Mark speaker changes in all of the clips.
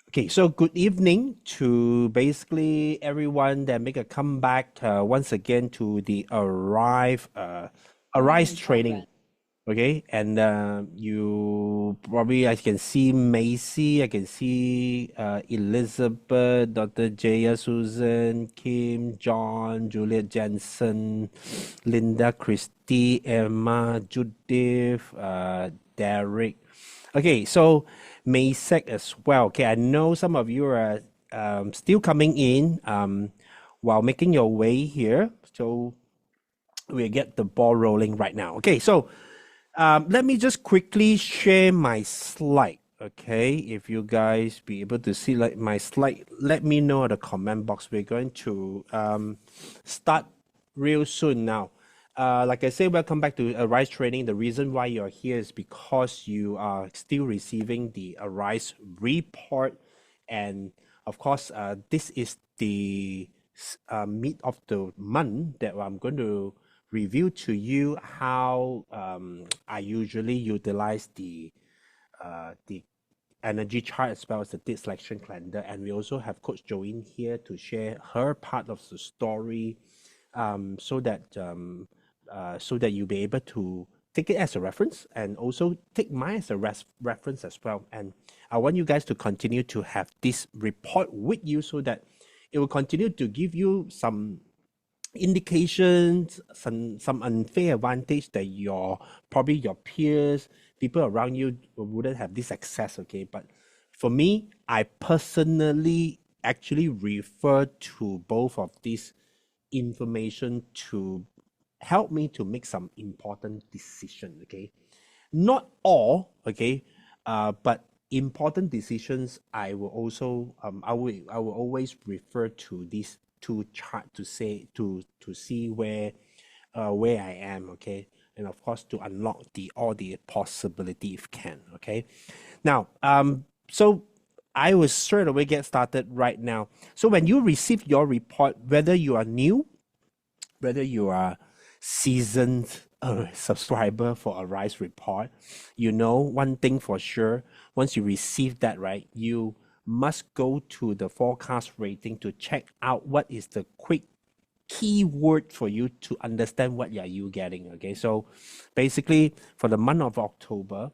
Speaker 1: Okay, so good evening to basically everyone that make a comeback once again to the Arise training. Okay, and you probably I can see Macy, I can see Elizabeth, Dr. Jaya, Susan, Kim, John, Juliet Jensen, Linda, Christy, Emma, Judith, Derek. Okay, so Maysek as well. Okay, I know some of you are still coming in while making your way here. So we'll get the ball rolling right now. Okay, so let me just quickly share my slide. Okay, if you guys be able to see like my slide, let me know in the comment box. We're going to start real soon now. Like I said, welcome back to Arise Training. The reason why you're here is because you are still receiving the Arise report. And of course, this is the mid of the month that I'm going to review to you how I usually utilize the energy chart as well as the date selection calendar. And we also have Coach Joanne here to share her part of the story, so that you'll be able to take it as a reference and also take mine as a reference as well. And I want you guys to continue to have this report with you so that it will continue to give you some indications, some unfair advantage that probably your peers, people around you wouldn't have this access. Okay, but for me, I personally actually refer to both of these information to help me to make some important decision. Okay, not all. Okay, but important decisions I will also I will always refer to these two chart to say to see where I am. Okay, and of course to unlock the all the possibility if can. Okay, now so I will straight away get started right now. So when you receive your report, whether you are new, whether you are seasoned subscriber for Arise Report, you know one thing for sure. Once you receive that, right, you must go to the forecast rating to check out what is the quick keyword for you to understand what are you getting. Okay, so basically for the month of October,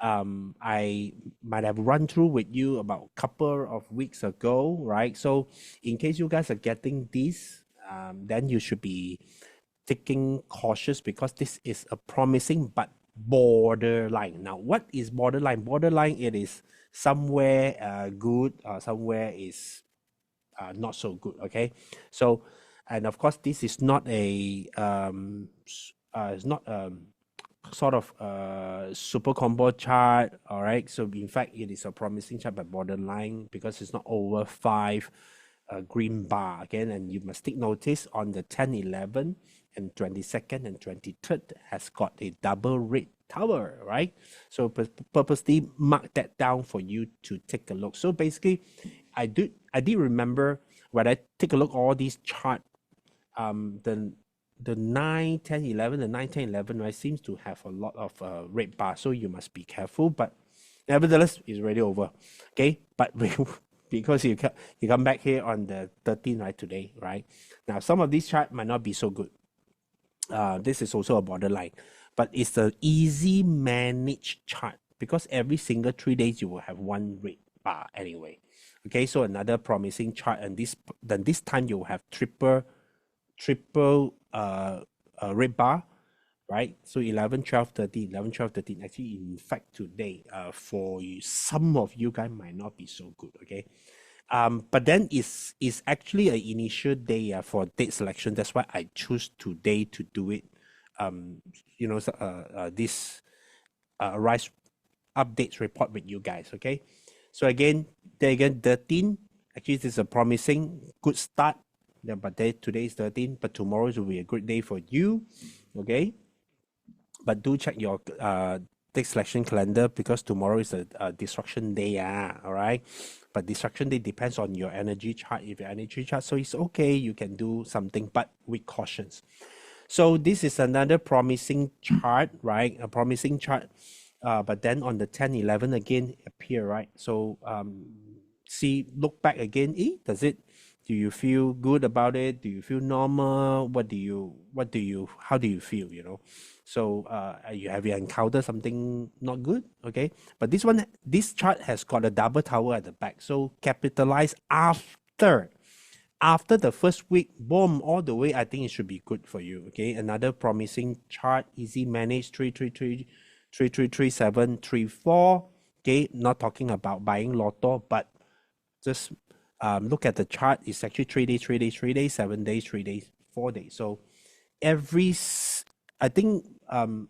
Speaker 1: I might have run through with you about a couple of weeks ago, right? So in case you guys are getting this, then you should be taking cautious because this is a promising but borderline. Now, what is borderline? Borderline, it is somewhere good, somewhere is not so good. Okay, so and of course this is not a it's not sort of super combo chart. All right, so in fact it is a promising chart but borderline because it's not over five green bar again. And you must take notice on the 10, 11 and 22nd and 23rd has got a double red tower, right? So purposely mark that down for you to take a look. So basically I did remember when I take a look all these chart, the 9 10 11 the 9 10 11 right seems to have a lot of red bar, so you must be careful. But nevertheless it's already over. Okay, but because you come back here on the 13th, right, today, right? Now some of these chart might not be so good. This is also a borderline, but it's the easy managed chart because every single 3 days you will have one red bar anyway. Okay, so another promising chart, and this time you will have triple red bar, right? So 11 12 13 11 12 13. Actually, in fact today for some of you guys might not be so good. Okay, but then it's actually an initial day for date selection. That's why I choose today to do it. This Rise updates report with you guys. Okay, so again 13. Actually, this is a promising good start. Yeah, but today is 13, but tomorrow will be a good day for you. Okay, but do check your date selection calendar because tomorrow is a destruction day. All right, but destruction day depends on your energy chart. If your energy chart, so it's okay, you can do something, but with cautions. So this is another promising chart, right? A promising chart. But then on the 10 11 again appear, right? So look back again. Do you feel good about it? Do you feel normal? How do you feel? So have you encountered something not good? Okay, but this chart has got a double tower at the back. So capitalize after the first week, boom, all the way. I think it should be good for you. Okay, another promising chart, easy manage 333, 734. Okay, not talking about buying lotto, but just look at the chart. It's actually 3 days, 3 days, 3 days, 7 days, 3 days, 4 days. So I think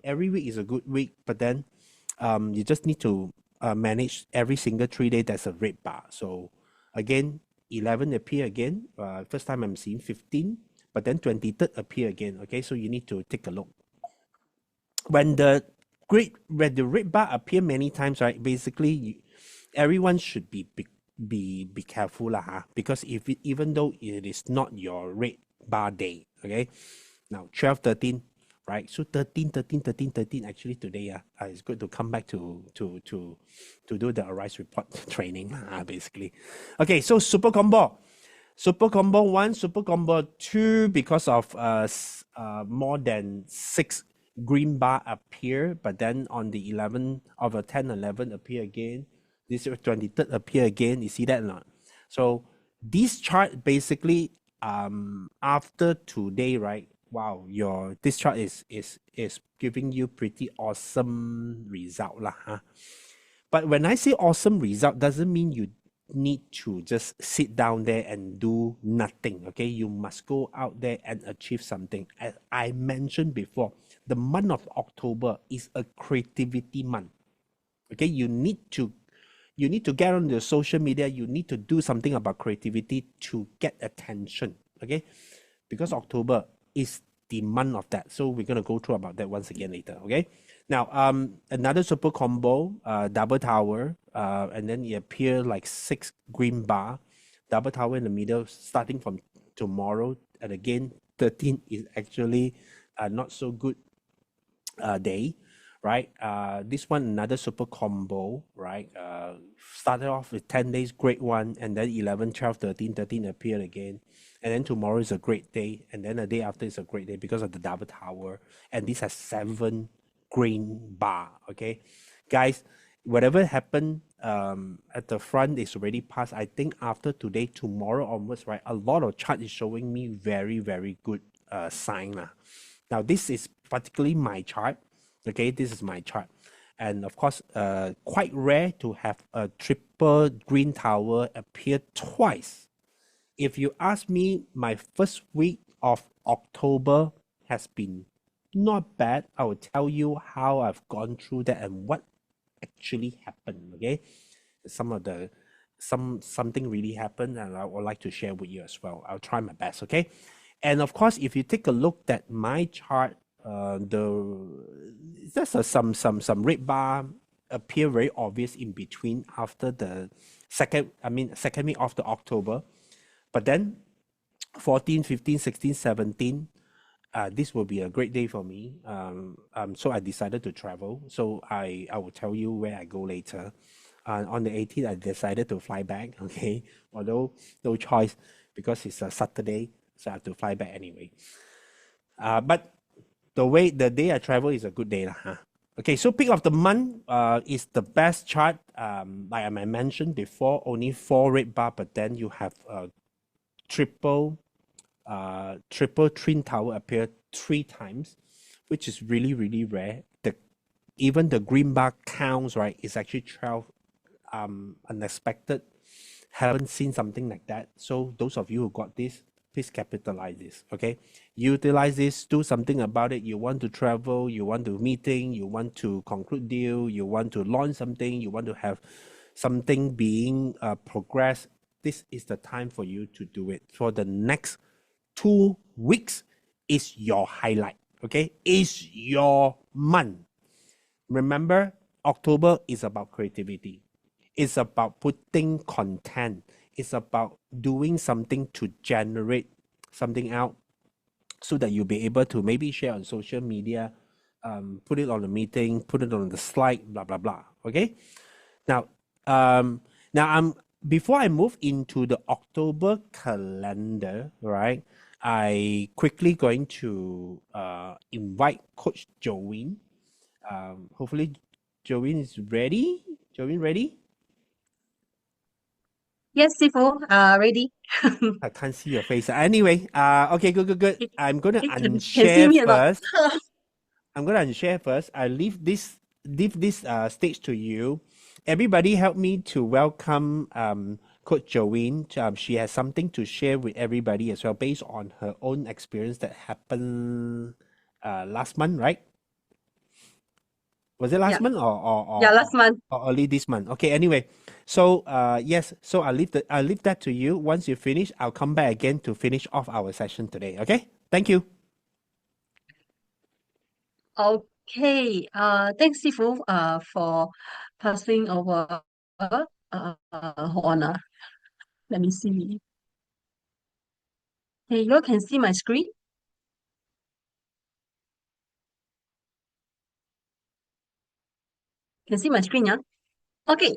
Speaker 1: every week is a good week, but then you just need to manage every single 3 days. There's a red bar. So again, 11 appear again. First time I'm seeing 15, but then 23rd appear again. Okay, so you need to take a look. When the red bar appear many times, right? Basically, everyone should be careful lah, because even though it is not your red bar day, okay. Now 12, 13, right? So 13, actually today it's good to come back to do the Arise report training basically. Okay, so super combo 1, super combo 2, because of more than 6 green bar appear, but then on the 11 of a 10, 11 appear again. This 23rd appear again. You see that or not? So this chart basically after today, right? Wow, this chart is giving you pretty awesome result lah, huh? But when I say awesome result, doesn't mean you need to just sit down there and do nothing. Okay, you must go out there and achieve something. As I mentioned before, the month of October is a creativity month. Okay, you need to get on the social media. You need to do something about creativity to get attention. Okay, because October is the month of that. So we're going to go through about that once again later. Okay, now another super combo, double tower, and then it appear like 6 green bar, double tower in the middle starting from tomorrow. And again, 13 is actually not so good day, right? This one, another super combo, right? Started off with 10 days, great one, and then 11, 12, 13 appeared again. And then tomorrow is a great day, and then the day after is a great day because of the double tower. And this has 7 green bar, okay? Guys, whatever happened at the front is already past. I think after today, tomorrow onwards, right, a lot of chart is showing me very, very good sign lah. Now, this is particularly my chart. Okay, this is my chart. And of course, quite rare to have a triple green tower appear twice. If you ask me, my first week of October has been not bad. I will tell you how I've gone through that and what actually happened. Okay, something really happened, and I would like to share with you as well. I'll try my best. Okay, and of course, if you take a look at my chart, there's some red bar appear very obvious in between after the second week of the October, but then 14, 15, 16, 17, this will be a great day for me. So I decided to travel. So I will tell you where I go later. On the 18th, I decided to fly back. Okay, although no choice because it's a Saturday, so I have to fly back anyway. But the day I travel is a good day, huh? Okay, so pick of the month is the best chart. Like I mentioned before, only 4 red bar, but then you have triple twin tower appear 3 times, which is really, really rare. Even the green bar counts, right, is actually 12. Unexpected. Haven't seen something like that. So those of you who got this, please capitalize this. Okay, utilize this, do something about it. You want to travel, you want to meeting, you want to conclude deal, you want to launch something, you want to have something being progressed. This is the time for you to do it. For the next 2 weeks is your highlight. Okay, is your month. Remember, October is about creativity. It's about putting content. It's about doing something to generate something out so that you'll be able to maybe share on social media, put it on a meeting, put it on the slide, blah, blah, blah. Okay? Now I'm before I move into the October calendar, right? I quickly going to invite Coach Jolene. Hopefully, Jolene is ready. Jolene, ready?
Speaker 2: Yes, Sifu, ready.
Speaker 1: I can't see your face. Anyway, okay, good, good, good.
Speaker 2: You
Speaker 1: I'm gonna
Speaker 2: you can see
Speaker 1: unshare
Speaker 2: me or not?
Speaker 1: first. I'm gonna unshare first. I leave this stage to you. Everybody, help me to welcome Coach Jolene. She has something to share with everybody as well, based on her own experience that happened last month, right? Was it
Speaker 2: Yeah,
Speaker 1: last month
Speaker 2: yeah, last month.
Speaker 1: or early this month? Okay. Anyway, so yes, so I'll leave that to you. Once you finish, I'll come back again to finish off our session today. Okay. Thank you.
Speaker 2: Okay. Thanks, Sifu, for passing over. Hold on. Let me see. Hey, you all can see my screen? Can see my screen, yeah? Okay.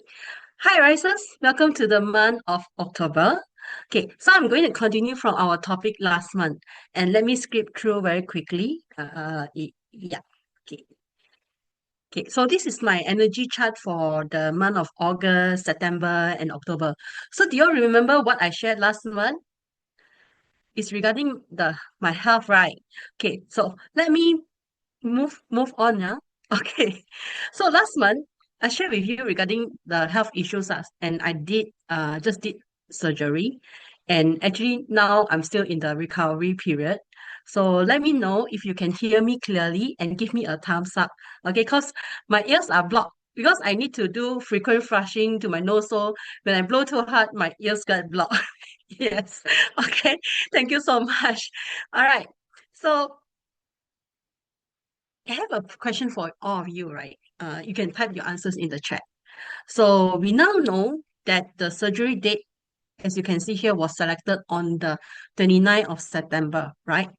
Speaker 2: Hi, Risers. Welcome to the month of October. Okay, so I'm going to continue from our topic last month, and let me skip through very quickly. Yeah. Okay. Okay, so this is my energy chart for the month of August, September, and October. So do you all remember what I shared last month? It's regarding my health, right? Okay, so let me move on now. Okay. So last month I shared with you regarding the health issues, and I did just did surgery, and actually now I'm still in the recovery period. So let me know if you can hear me clearly and give me a thumbs up. Okay, because my ears are blocked because I need to do frequent flushing to my nose. So when I blow too hard, my ears get blocked. Yes. Okay. Thank you so much. All right. So I have a question for all of you, right? You can type your answers in the chat. So we now know that the surgery date, as you can see here, was selected on the 29th of September, right?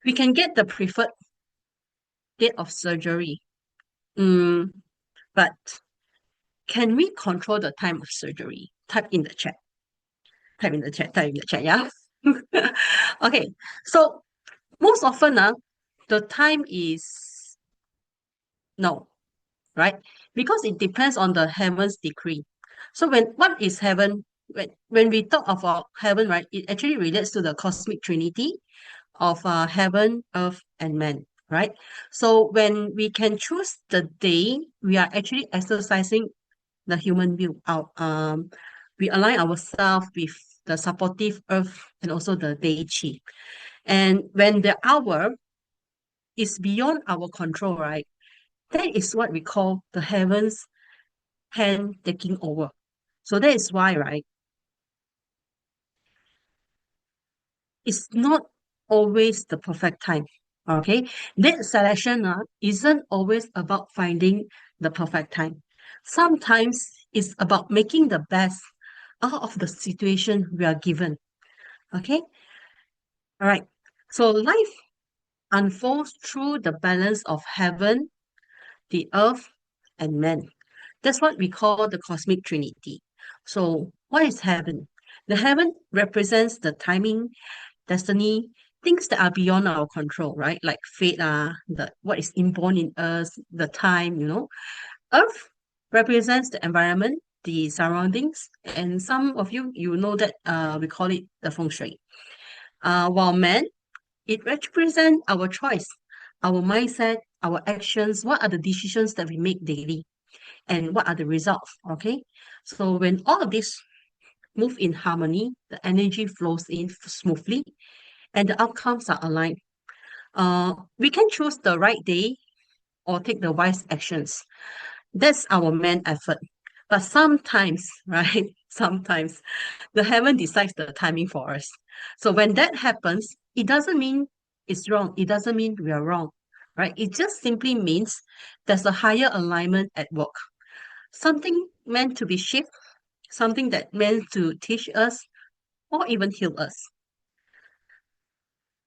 Speaker 2: We can get the preferred date of surgery. Mm, but can we control the time of surgery? Type in the chat. Type in the chat. Type in the chat, yeah? Okay. So most often, the time is no, right? Because it depends on the heaven's decree. So what is heaven? When we talk about heaven, right, it actually relates to the cosmic trinity of heaven, earth, and man, right? So when we can choose the day, we are actually exercising the human will out. We align ourselves with the supportive earth and also the day chi. And when the hour is beyond our control, right? That is what we call the heavens hand taking over. So that is why, right, it's not always the perfect time. Okay. That selection isn't always about finding the perfect time. Sometimes it's about making the best out of the situation we are given. Okay. All right. So life unfolds through the balance of heaven, the earth, and man. That's what we call the cosmic trinity. So, what is heaven? The heaven represents the timing, destiny, things that are beyond our control, right? Like fate, the what is inborn in us, the time, Earth represents the environment, the surroundings, and some of you know that we call it the feng shui. While man, it represents our choice, our mindset, our actions. What are the decisions that we make daily? And what are the results? Okay. So when all of this move in harmony, the energy flows in smoothly and the outcomes are aligned. We can choose the right day or take the wise actions. That's our main effort. But sometimes, right? Sometimes the heaven decides the timing for us. So when that happens, it doesn't mean it's wrong. It doesn't mean we are wrong, right? It just simply means there's a higher alignment at work. Something meant to be shifted, something that meant to teach us or even heal us.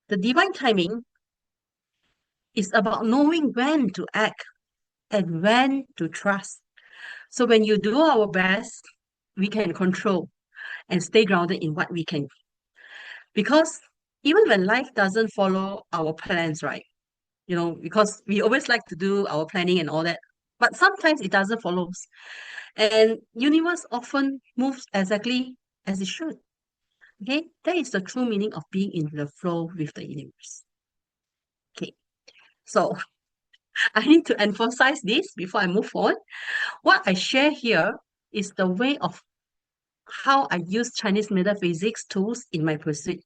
Speaker 2: The divine timing is about knowing when to act and when to trust. So when you do our best, we can control and stay grounded in what we can. Because even when life doesn't follow our plans, right? Because we always like to do our planning and all that, but sometimes it doesn't follow. And universe often moves exactly as it should. Okay, that is the true meaning of being in the flow with the universe. Okay, so I need to emphasize this before I move on. What I share here is the way of how I use Chinese metaphysics tools in my pursuit.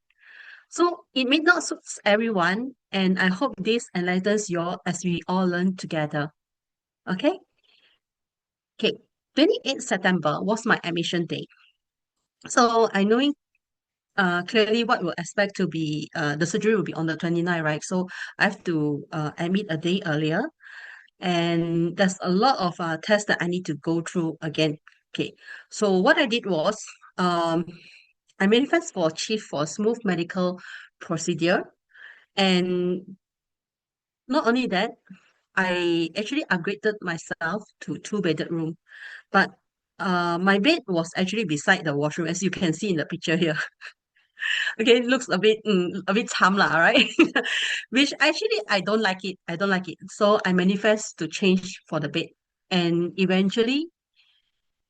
Speaker 2: So it may not suit everyone, and I hope this enlightens you all as we all learn together. Okay? Okay. 28th September was my admission day. So I knowing clearly what we'll expect to be the surgery will be on the 29th, right? So I have to admit a day earlier. And there's a lot of tests that I need to go through again. Okay. So what I did was I manifest for chief for smooth medical procedure. And not only that, I actually upgraded myself to two-bedded room. But my bed was actually beside the washroom, as you can see in the picture here. Okay, it looks a bit cham lah, right? Which actually I don't like it. I don't like it. So I manifest to change for the bed. And eventually,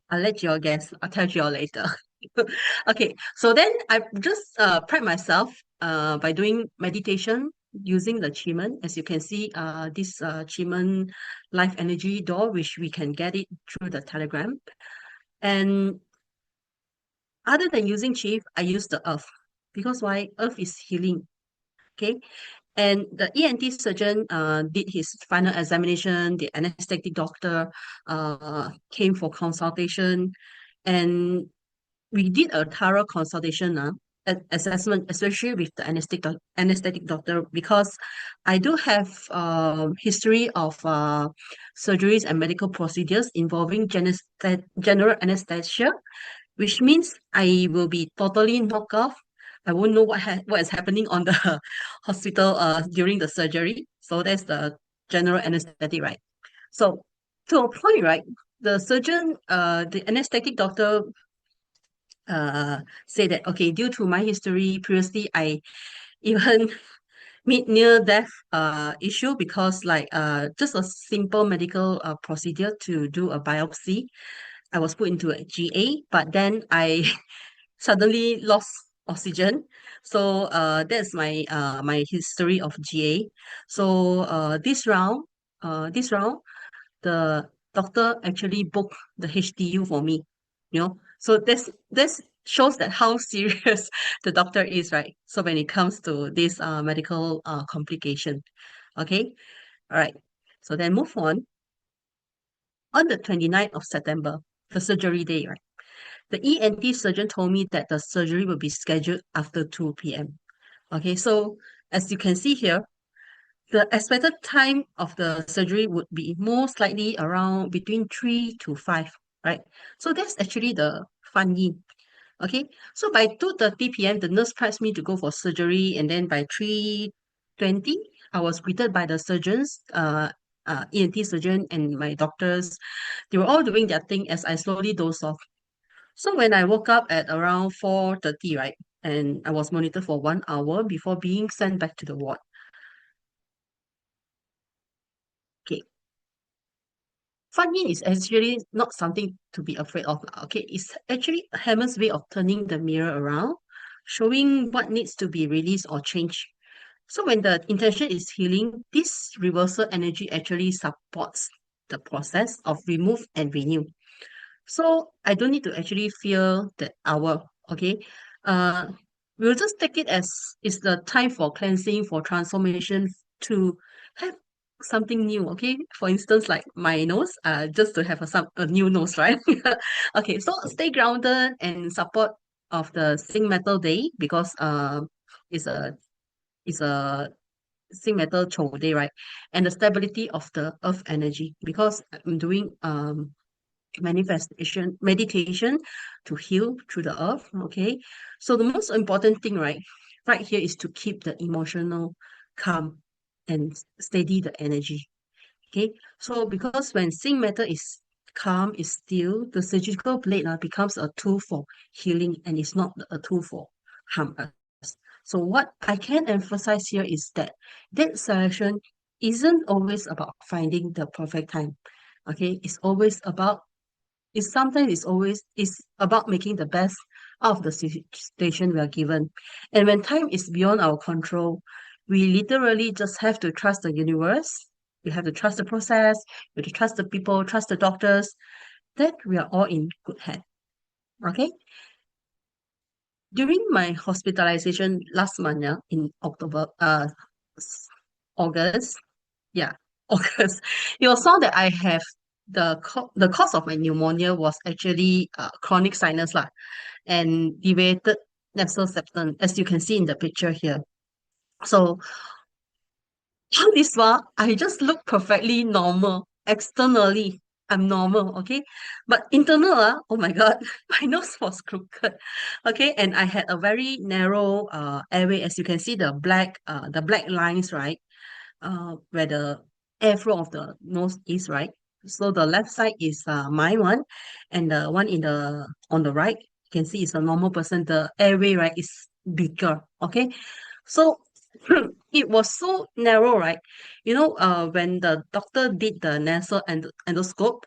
Speaker 2: I'll let you all guess. I'll tell you all later. Okay, so then I just prep myself by doing meditation using the Qigong. As you can see, this Qigong life energy door, which we can get it through the Telegram. And other than using Qi, I use the earth because why? Earth is healing. Okay. And the ENT surgeon did his final examination. The anesthetic doctor came for consultation, and we did a thorough consultation assessment, especially with the anesthetic doctor, because I do have history of surgeries and medical procedures involving general anesthesia, which means I will be totally knocked off. I won't know what is happening on the hospital during the surgery. So that's the general anesthetic, right? So to a point, right? The anesthetic doctor say that, okay, due to my history previously, I even meet near death issue because like just a simple medical procedure to do a biopsy. I was put into a GA, but then I suddenly lost oxygen. So that's my history of GA. So this round, the doctor actually booked the HDU for me. So this shows that how serious the doctor is, right? So when it comes to this medical complication. Okay. All right. So then move on the 29th of September, the surgery day, right? The ENT surgeon told me that the surgery will be scheduled after 2 p.m. Okay, so as you can see here, the expected time of the surgery would be most likely around between 3 to 5, right? So that's actually the fun yin. Okay, so by 2:30 p.m., the nurse pressed me to go for surgery, and then by 3:20, I was greeted by the surgeons, ENT surgeon and my doctors. They were all doing their thing as I slowly dozed off. So when I woke up at around 4:30, right, and I was monitored for 1 hour before being sent back to the ward. Okay. Fan Yin is actually not something to be afraid of. Okay, it's actually a Hammond's way of turning the mirror around, showing what needs to be released or changed. So when the intention is healing, this reversal energy actually supports the process of remove and renew. So I don't need to actually fear that hour. Okay. Uh we'll just take it as it's the time for cleansing, for transformation, to have something new. Okay. For instance, like my nose, just to have a new nose, right? Okay, so stay grounded and support of the Sing Metal Day because it's a it's a Sing Metal Chou Day, right? And the stability of the earth energy, because I'm doing manifestation meditation to heal through the earth. Okay, so the most important thing right here is to keep the emotional calm and steady the energy. Okay, so because when Sing matter is calm, is still, the surgical blade becomes a tool for healing and it's not a tool for harm us. So what I can emphasize here is that date selection isn't always about finding the perfect time. Okay, it's always is about making the best out of the situation we are given. And when time is beyond our control, we literally just have to trust the universe. We have to trust the process, we have to trust the people, trust the doctors, that we are all in good hands. Okay. During my hospitalization last month, in August, yeah, August, it was found that I have the cause of my pneumonia was actually chronic sinus lah, and deviated nasal septum, as you can see in the picture here. So all this while, I just look perfectly normal. Externally, I'm normal, okay? But internal, oh my God, my nose was crooked, okay? And I had a very narrow airway, as you can see the black lines, right? Where the airflow of the nose is, right? So the left side is my one, and the one on the right, you can see it's a normal person. The airway, right, is bigger, okay? So it was so narrow, right? When the doctor did the nasal endoscope,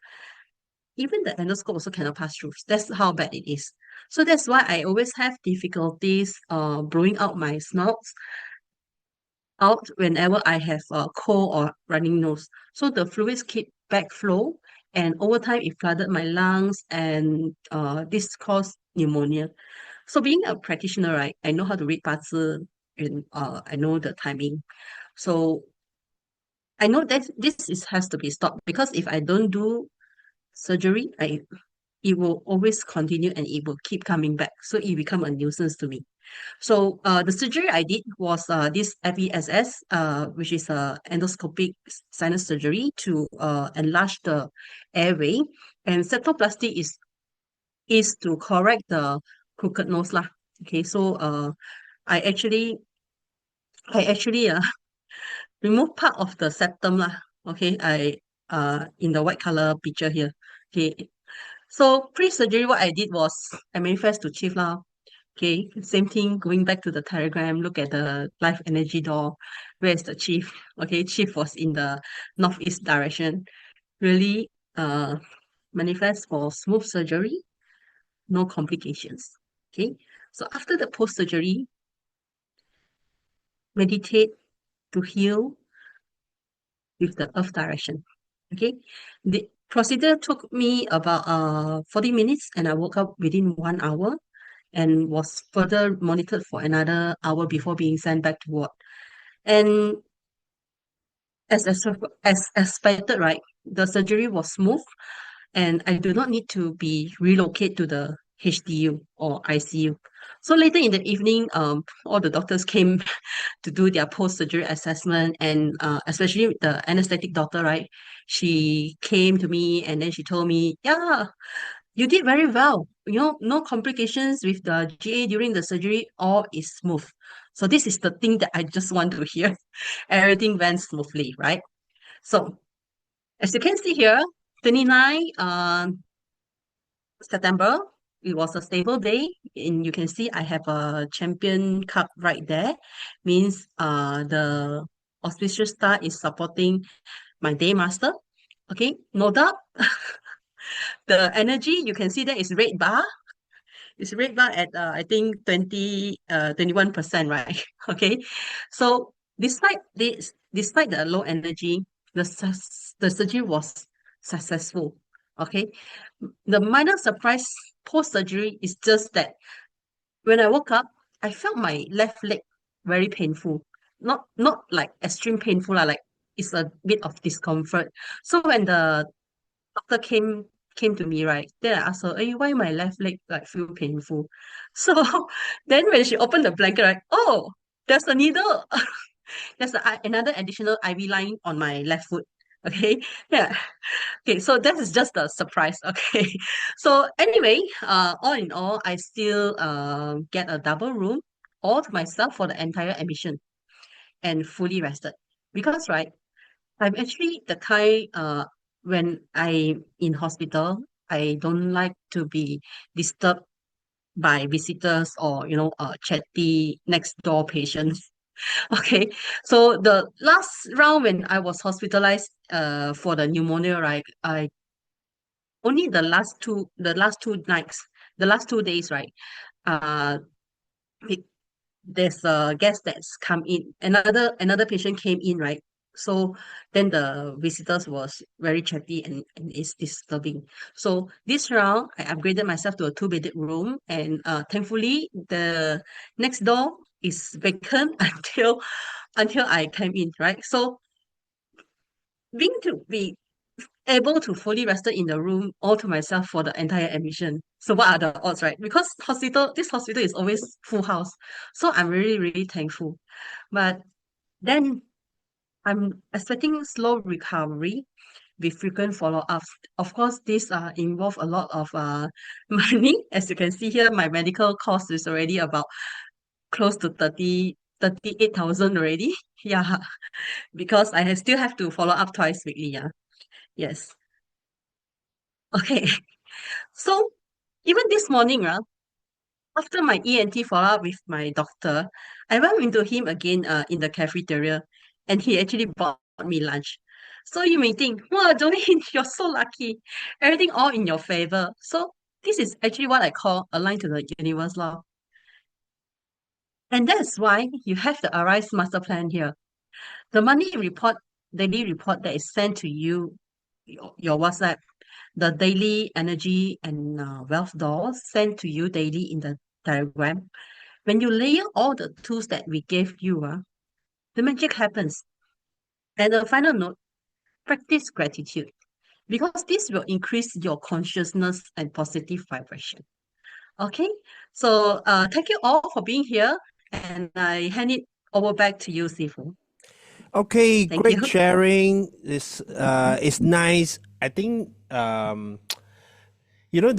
Speaker 2: even the endoscope also cannot pass through. That's how bad it is. So that's why I always have difficulties blowing out my snouts out whenever I have a cold or running nose. So the fluids keep backflow, and over time it flooded my lungs, and this caused pneumonia. So being a practitioner, right, I know how to read 八字 and I know the timing. So I know that has to be stopped, because if I don't do surgery, it will always continue and it will keep coming back. So it become a nuisance to me. So the surgery I did was this FESS, which is a endoscopic sinus surgery to enlarge the airway, and septoplasty is to correct the crooked nose lah. Okay, so I actually remove part of the septum lah. Okay, I in the white color picture here. Okay, so pre-surgery what I did was I manifest to chief lah. Okay, same thing, going back to the diagram, look at the life energy door. Where's the chief? Okay, chief was in the northeast direction. Really manifest for smooth surgery, no complications. Okay, so after the post-surgery, meditate to heal with the earth direction. Okay, the procedure took me about 40 minutes, and I woke up within 1 hour and was further monitored for another hour before being sent back to ward. And as expected, right, the surgery was smooth, and I do not need to be relocated to the HDU or ICU. So later in the evening, all the doctors came to do their post-surgery assessment, and especially the anesthetic doctor, right? She came to me and then she told me, yeah, you did very well. No complications with the GA during the surgery. All is smooth. So this is the thing that I just want to hear. Everything went smoothly, right? So as you can see here, 29 September, it was a stable day, and you can see I have a champion cup right there. Means the auspicious star is supporting my day master. Okay, no doubt. The energy you can see there is red bar. It's red bar at I think 21%, right? Okay. So despite the low energy, the surgery was successful. Okay. The minor surprise post-surgery is just that when I woke up, I felt my left leg very painful. Not like extreme painful, like it's a bit of discomfort. So when the doctor came to me, right? Then I asked her, hey, why my left leg like feel painful? So then when she opened the blanket, right? Oh, there's a needle. There's another additional IV line on my left foot. Okay. Yeah. Okay. So that is just a surprise. Okay. So anyway, all in all, I still get a double room all to myself for the entire admission and fully rested. Because right, I'm actually the kind when I in hospital, I don't like to be disturbed by visitors or chatty next door patients. Okay, so the last round when I was hospitalized for the pneumonia, right? I only the last two nights, the last 2 days, right? Uh, it, there's a guest that's come in. Another patient came in, right? So then the visitors was very chatty and it's disturbing. So this round, I upgraded myself to a two-bedded room, and thankfully the next door is vacant until I came in, right? So being to be able to fully rested in the room all to myself for the entire admission. So what are the odds, right? Because this hospital is always full house. So I'm really, really thankful. But then I'm expecting slow recovery with frequent follow-ups. Of course, this involve a lot of money. As you can see here, my medical cost is already about close to 38,000 already. Yeah, because still have to follow up twice weekly. Yeah. Yes. Okay. So even this morning, after my ENT follow-up with my doctor, I bumped into him again in the cafeteria, and he actually bought me lunch. So you may think, wow, Jolene, you're so lucky. Everything all in your favor. So this is actually what I call aligned to the universe law. And that's why you have the Arise Master Plan here. The daily report that is sent to you, your WhatsApp, the daily energy and wealth doors sent to you daily in the Telegram. When you layer all the tools that we gave you, the magic happens. And the final note, practice gratitude because this will increase your consciousness and positive vibration. Okay, so thank you all for being here, and I hand it over back to you, Sifu.
Speaker 1: Okay,
Speaker 2: Thank you.
Speaker 1: great sharing. It's nice. I think the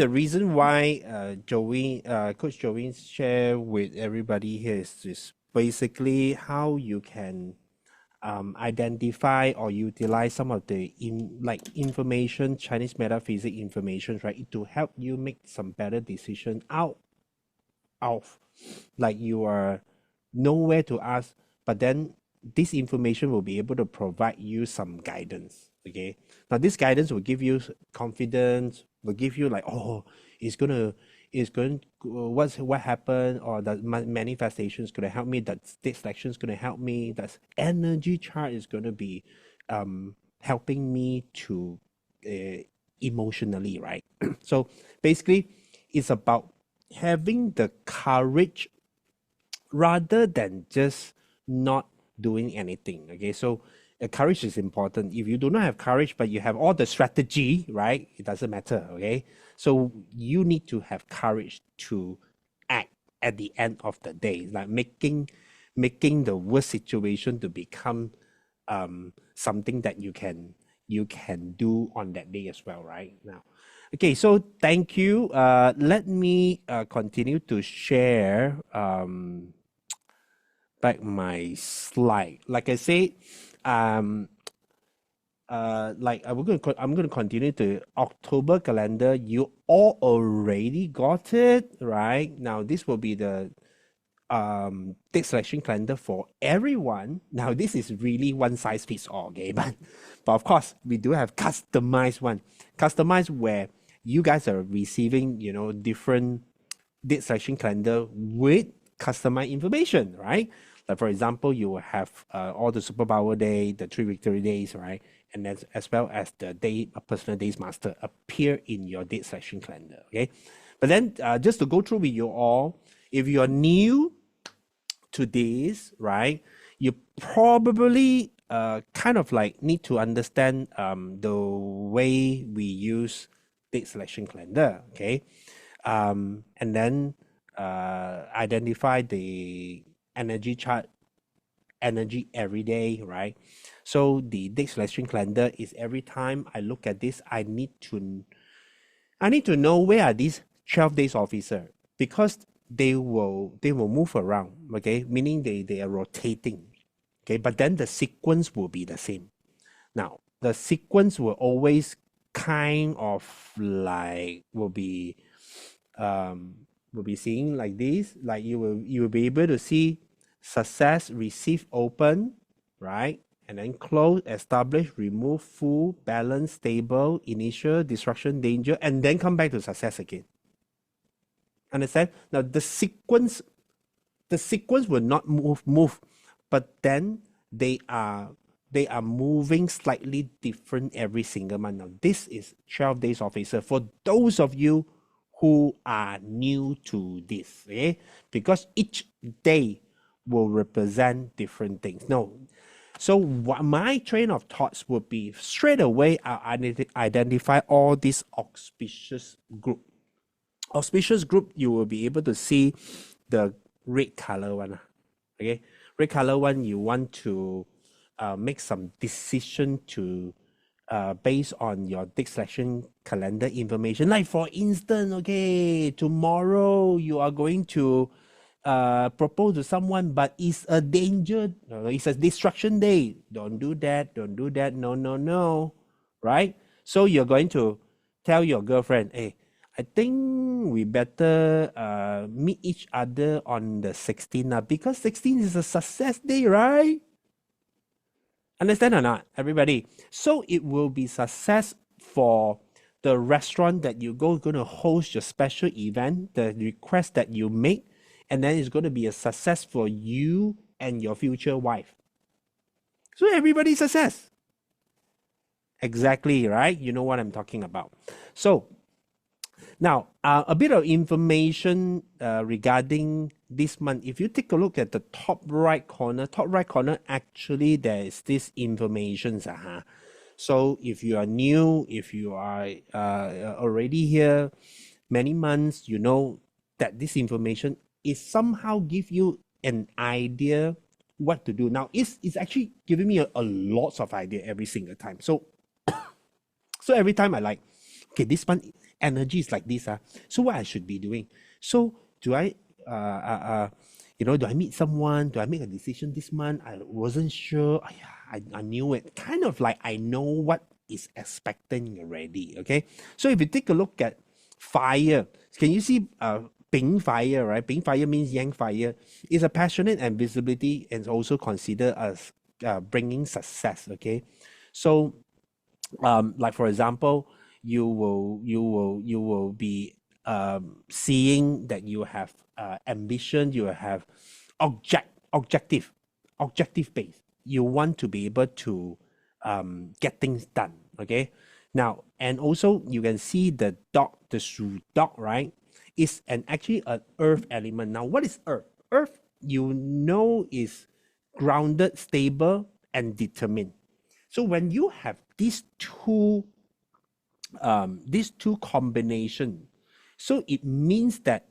Speaker 1: reason why Coach Joey share with everybody here is basically how you can identify or utilize some of the information, Chinese metaphysics information, right, to help you make some better decision out of like you are nowhere to ask, but then this information will be able to provide you some guidance. Okay, now this guidance will give you confidence, will give you like, oh, what happened, or the manifestation is going to help me, that state selection is going to help me, that energy chart is going to be helping me to emotionally, right? So basically it's about having the courage rather than just not doing anything. Okay, so courage is important. If you do not have courage but you have all the strategy, right, it doesn't matter. Okay, so you need to have courage to act at the end of the day, like making the worst situation to become something that you can do on that day as well, right? Now, okay, so thank you. Let me continue to share back my slide. Like I said, um, I'm gonna continue to October calendar. You all already got it, right? Now this will be the date selection calendar for everyone. Now this is really one size fits all, okay? But of course we do have customized where you guys are receiving, different date selection calendar with customized information, right? Like for example, you will have all the superpower day, the 3 victory days, right? And as well as the day a personal days master appear in your date selection calendar, okay? But then just to go through with you all, if you're new to this, right, you probably kind of like need to understand the way we use date selection calendar, okay? And then identify the energy chart, energy every day, right? So the date selection calendar is every time I look at this, I need to know where are these 12 days officer, because they will move around, okay, meaning they are rotating, okay, but then the sequence will be the same. Now the sequence will always kind of like will be seeing like this. Like you will be able to see success, receive, open, right? And then close, establish, remove, full, balance, stable, initial, destruction, danger, and then come back to success again. Understand? Now the sequence will not move, but then they are moving slightly different every single month. Now this is 12 days of Acer for those of you who are new to this, okay? Because each day will represent different things. No, so what my train of thoughts would be straight away I identify all these auspicious group. Auspicious group, you will be able to see the red color one. Okay, red color one, you want to make some decision to based on your date selection calendar information. Like for instance, okay, tomorrow you are going to propose to someone, but it's a danger, it's a destruction day. Don't do that, no, right? So you're going to tell your girlfriend, hey, I think we better meet each other on the 16th because 16 is a success day, right? Understand or not, everybody? So it will be success for the restaurant that you going to host your special event, the request that you make, and then it's going to be a success for you and your future wife. So everybody's success. Exactly, right? You know what I'm talking about. So now, a bit of information regarding this month. If you take a look at the top right corner, actually there is this information. So if you are new, if you are already here many months, you know that this information is somehow give you an idea what to do. Now, it's actually giving me a lots of idea every single time. So every time I like, okay, this month energy is like this. So what I should be doing? So do I, do I meet someone? Do I make a decision this month? I wasn't sure. I knew it. Kind of like I know what is expecting already. Okay. So if you take a look at fire, can you see Ping fire, right? Ping fire means yang fire. It's a passionate and visibility and also considered as bringing success. Okay. So like for example, you will be seeing that you have ambition, you have objective base. You want to be able to get things done. Okay. Now, and also you can see the dog, the Shu dog, right? Is actually an earth element. Now, what is earth? Earth, you know, is grounded, stable, and determined. So when you have these two combination, so it means that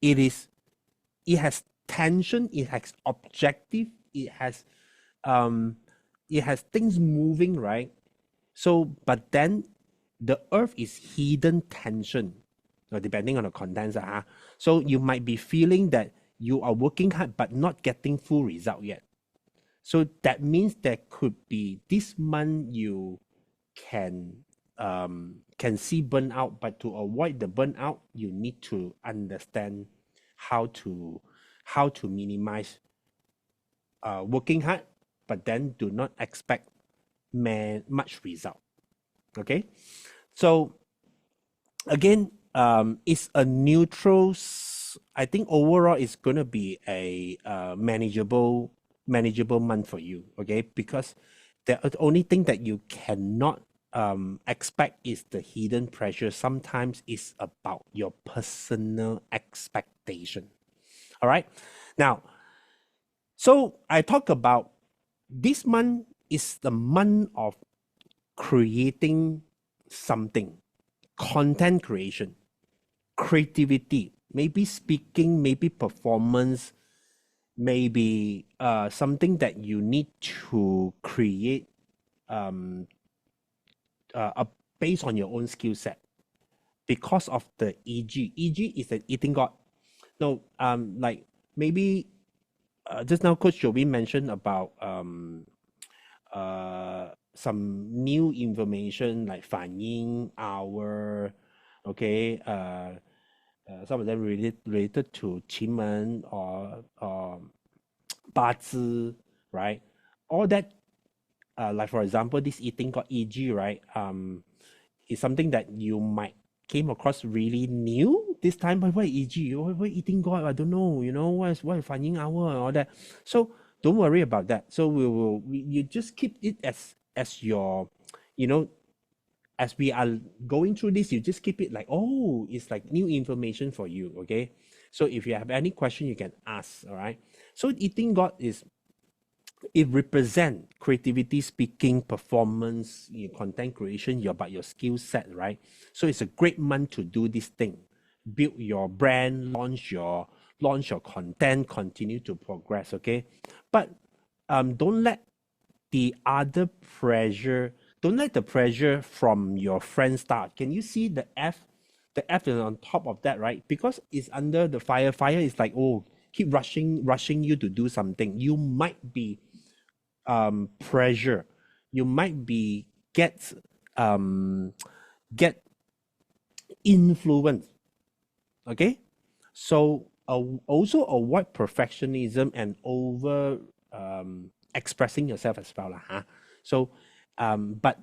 Speaker 1: it has tension, it has objective, it has things moving, right? So but then the earth is hidden tension, depending on the contents. So you might be feeling that you are working hard but not getting full result yet. So that means there could be this month you can see burnout, but to avoid the burnout, you need to understand how to minimize working hard, but then do not expect much result. Okay, so again, it's a neutral. I think overall it's gonna be a manageable month for you. Okay, because the only thing that you cannot expect is the hidden pressure. Sometimes it's about your personal expectation. All right, now, so I talk about this month is the month of creating something, content creation, creativity, maybe speaking, maybe performance, maybe something that you need to create based on your own skill set because of the EG. EG is an eating god. No, like maybe just now Coach Jovin mentioned about some new information like 反应 hour, okay, some of them related to 奇门 or 八字, right? All that, like for example, this eating called EG, right? Is something that you might came across really new this time. But what EG? What eating God? I don't know. You know what is 反应 hour and all that. So don't worry about that. So you just keep it as your, you know, as we are going through this, you just keep it like, oh, it's like new information for you. Okay. So if you have any question, you can ask. All right. So eating God is, it represent creativity, speaking, performance, your content creation, about your skill set, right? So it's a great month to do this thing, build your brand, launch your content, continue to progress. Okay, but don't let the other pressure, don't let the pressure from your friends start. Can you see the F? The F is on top of that, right? Because it's under the fire. Fire is like, oh, keep rushing you to do something. You might be pressure. You might be um get influenced. Okay, so also avoid perfectionism and over expressing yourself as well, huh? So but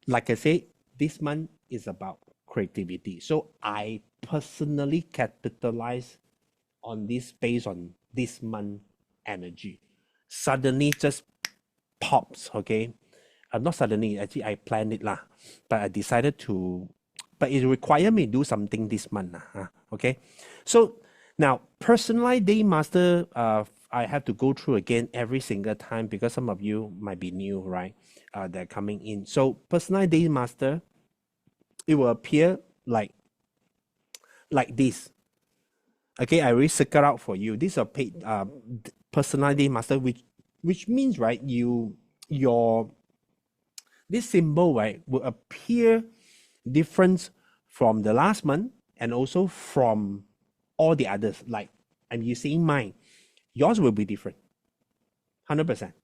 Speaker 1: like I say, this month is about creativity. So I personally capitalize on this based on this month energy. Suddenly just pops, okay? Not suddenly, actually I planned it lah, but I decided to, but it required me to do something this month lah, okay? So now, personalized day master, I have to go through again every single time because some of you might be new, right? They're coming in. So personalized day master, it will appear like this. Okay, I already circle out for you. This is a paid personalized day master, which means, right, your this symbol, right, will appear different from the last month and also from all the others. Like I'm using mine, yours will be different, 100%,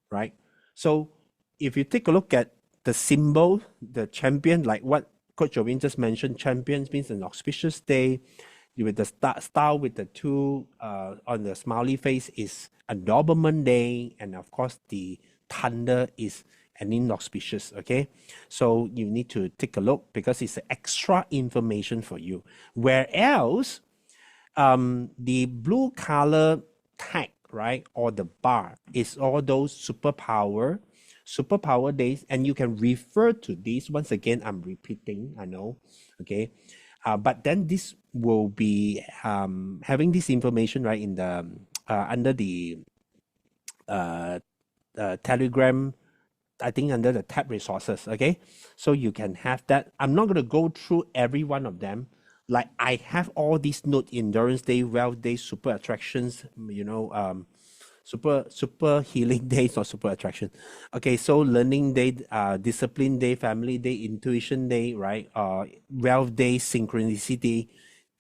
Speaker 1: right? So if you take a look at the symbol, the champion, like what Coach Jovin just mentioned, champions means an auspicious day. With the star with the two on the smiley face is a Doberman day, and of course the thunder is an inauspicious. Okay, so you need to take a look because it's extra information for you. Whereas the blue color tag, right, or the bar is all those superpower days, and you can refer to these. Once again, I'm repeating, I know, okay, but then this will be having this information, right, in the under the Telegram, I think under the tab resources. Okay, so you can have that. I'm not going to go through every one of them. Like I have all these note: endurance day, wealth day, super attractions, super healing days or super attraction. Okay, so learning day, discipline day, family day, intuition day, right? Wealth day, synchronicity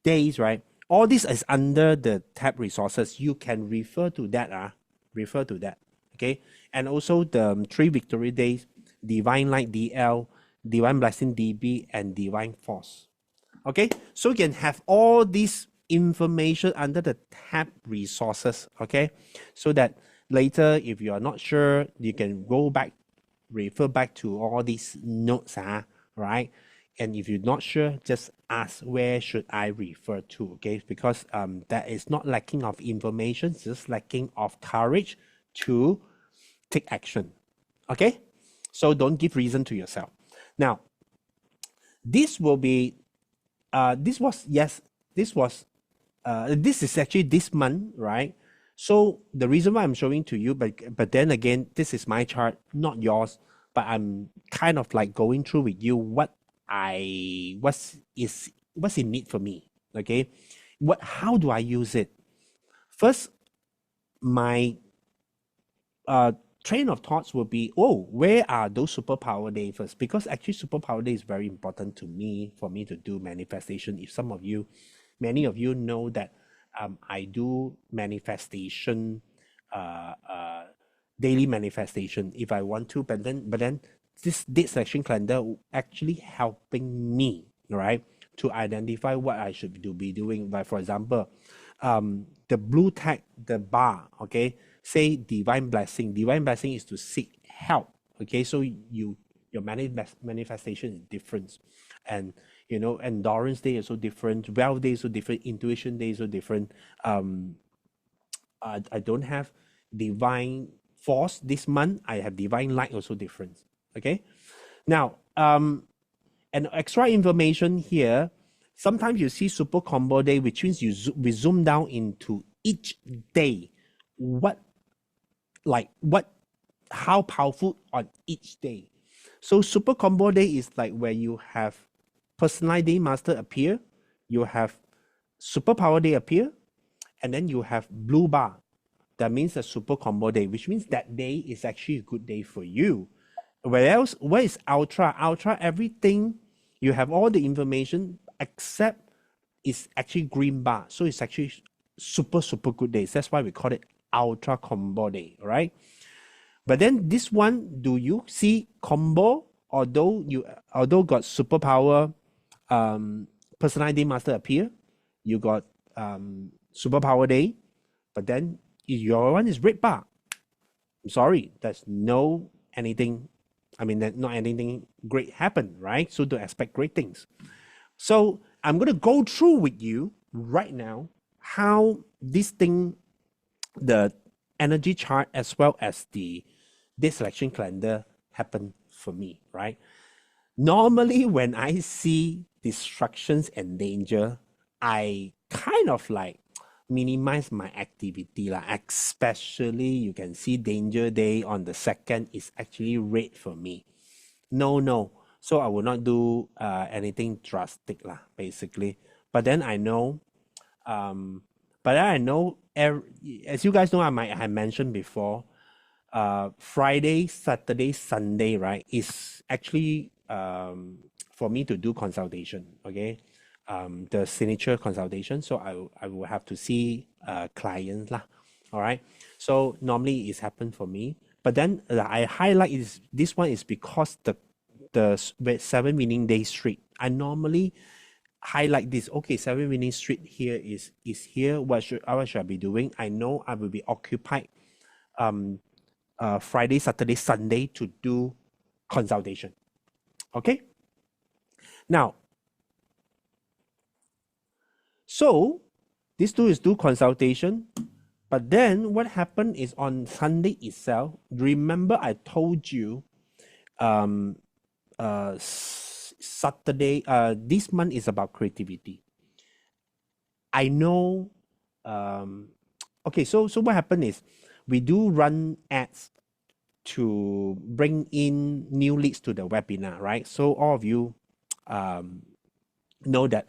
Speaker 1: days, right? All this is under the tab resources. You can refer to that. Refer to that. Okay, and also the 3 victory days: divine light DL, divine blessing DB, and divine force. Okay, so you can have all this information under the tab resources. Okay, so that later if you are not sure, you can go back, refer back to all these notes, right? And if you're not sure, just ask where should I refer to. Okay, because that is not lacking of information, just lacking of courage to take action. Okay, so don't give reason to yourself. Now this will be this is actually this month, right? So the reason why I'm showing to you, but then again, this is my chart, not yours, but I'm kind of like going through with you what's in need for me. Okay, how do I use it? First, my train of thoughts will be, oh, where are those superpower days first? Because actually superpower day is very important to me, for me to do manifestation. If many of you know that I do manifestation daily manifestation if I want to, but then this date selection calendar actually helping me, right, to identify what I should be doing. Like for example, the blue tag, the bar, okay, say divine blessing. Divine blessing is to seek help. Okay, so your manifestation is different, and endurance day is so different, wealth day is so different, intuition day is so different. I don't have divine force this month. I have divine light, also different. Okay, now and extra information here. Sometimes you see super combo day, which means we zoom down into each day. How powerful on each day. So super combo day is like where you have personalized day master appear, you have superpower day appear, and then you have blue bar. That means a super combo day, which means that day is actually a good day for you. Where is ultra? Ultra, everything, you have all the information except it's actually green bar. So it's actually super, super good days. That's why we call it ultra combo day, right? But then this one, do you see combo? Although got superpower, personalized day master appear, you got superpower day, but then your one is red bar. I'm sorry, there's not anything great happen, right? So don't expect great things. So I'm going to go through with you right now how this thing, the energy chart as well as the date selection calendar happen for me, right? Normally, when I see distractions and danger, I kind of like minimize my activity lah. Especially you can see danger day on the 2nd is actually red for me. No. So I will not do anything drastic lah, basically. But then I know, as you guys know, I mentioned before, Friday, Saturday, Sunday, right, is actually for me to do consultation, okay? The signature consultation. So I will have to see clients lah. All right. So normally it's happened for me. But then I highlight this one is because the 7 winning day streak. I normally highlight this. Okay, 7 winning streak here is here. What should I be doing? I know I will be occupied Friday, Saturday, Sunday to do consultation. Okay. Now, so these two is do consultation, but then what happened is on Sunday itself. Remember, I told you, Saturday. This month is about creativity. I know. Okay, so what happened is we do run ads to bring in new leads to the webinar, right? So all of you know that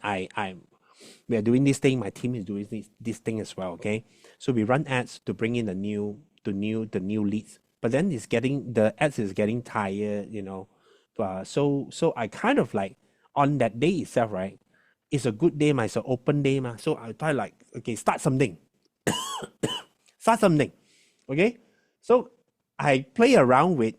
Speaker 1: we are doing this thing. My team is doing this thing as well. Okay, so we run ads to bring in the new leads. But then the ads is getting tired, so I kind of like on that day itself, right? It's a good day, it's an open day, so I try like, okay, start something. Okay, so I play around with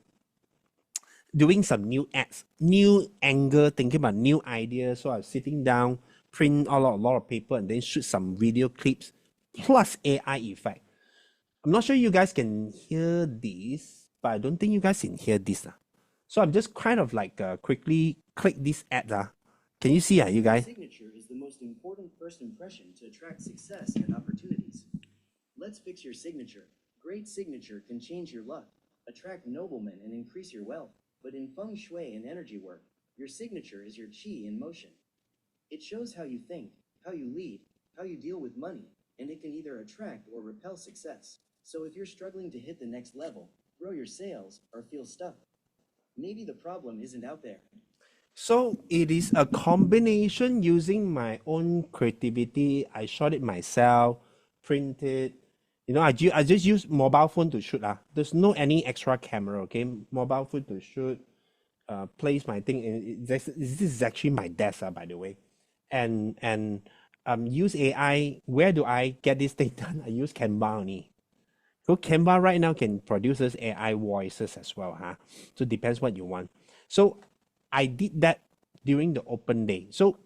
Speaker 1: doing some new ads, new angle, thinking about new ideas. So I'm sitting down, print a lot of paper, and then shoot some video clips plus AI effect. I'm not sure you guys can hear this, but I don't think you guys can hear this. So I'm just kind of like quickly click this ad. Can you see you guys?
Speaker 3: Signature is the most important first impression to attract success and opportunities. Let's fix your signature. Great signature can change your luck, attract noblemen, and increase your wealth. But in feng shui and energy work, your signature is your qi in motion. It shows how you think, how you lead, how you deal with money, and it can either attract or repel success. So if you're struggling to hit the next level, grow your sales, or feel stuck, maybe the problem isn't out there.
Speaker 1: So it is a combination using my own creativity. I shot it myself, printed. I just use mobile phone to shoot. There's no any extra camera, okay? Mobile phone to shoot, place my thing. This is actually my desk, by the way. And use AI. Where do I get this thing done? I use Canva only. So Canva right now can produce us AI voices as well, huh? So depends what you want. So I did that during the open day. So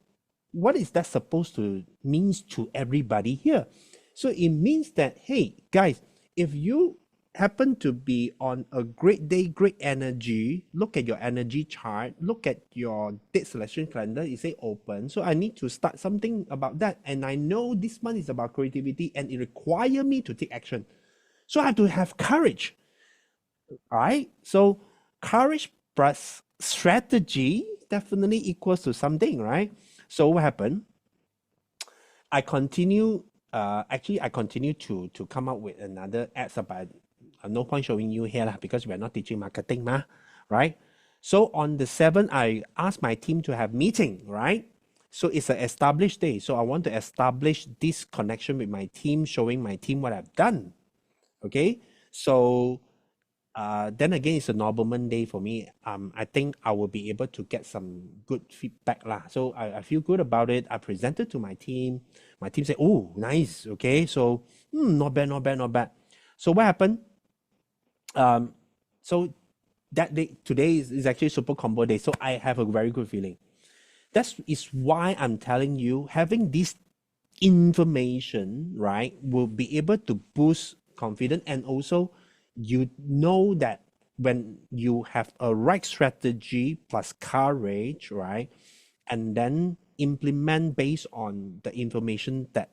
Speaker 1: what is that supposed to means to everybody here? So it means that, hey guys, if you happen to be on a great day, great energy, look at your energy chart, look at your date selection calendar, it say open. So I need to start something about that. And I know this month is about creativity and it require me to take action. So I have to have courage. All right. So courage plus strategy definitely equals to something, right? So what happened? I continue I continue to come up with another ads, but no point showing you here lah, because we're not teaching marketing ma, right? So on the 7th, I asked my team to have meeting, right? So it's an established day. So I want to establish this connection with my team, showing my team what I've done. Okay. So then again, it's a nobleman day for me. I think I will be able to get some good feedback lah. So I feel good about it. I presented to my team. My team said, "Oh, nice. Okay, so not bad, not bad, not bad." So what happened? So that day today is actually super combo day. So I have a very good feeling. That is why I'm telling you, having this information, right, will be able to boost confidence, and also you know that when you have a right strategy plus courage, right, and then implement based on the information, that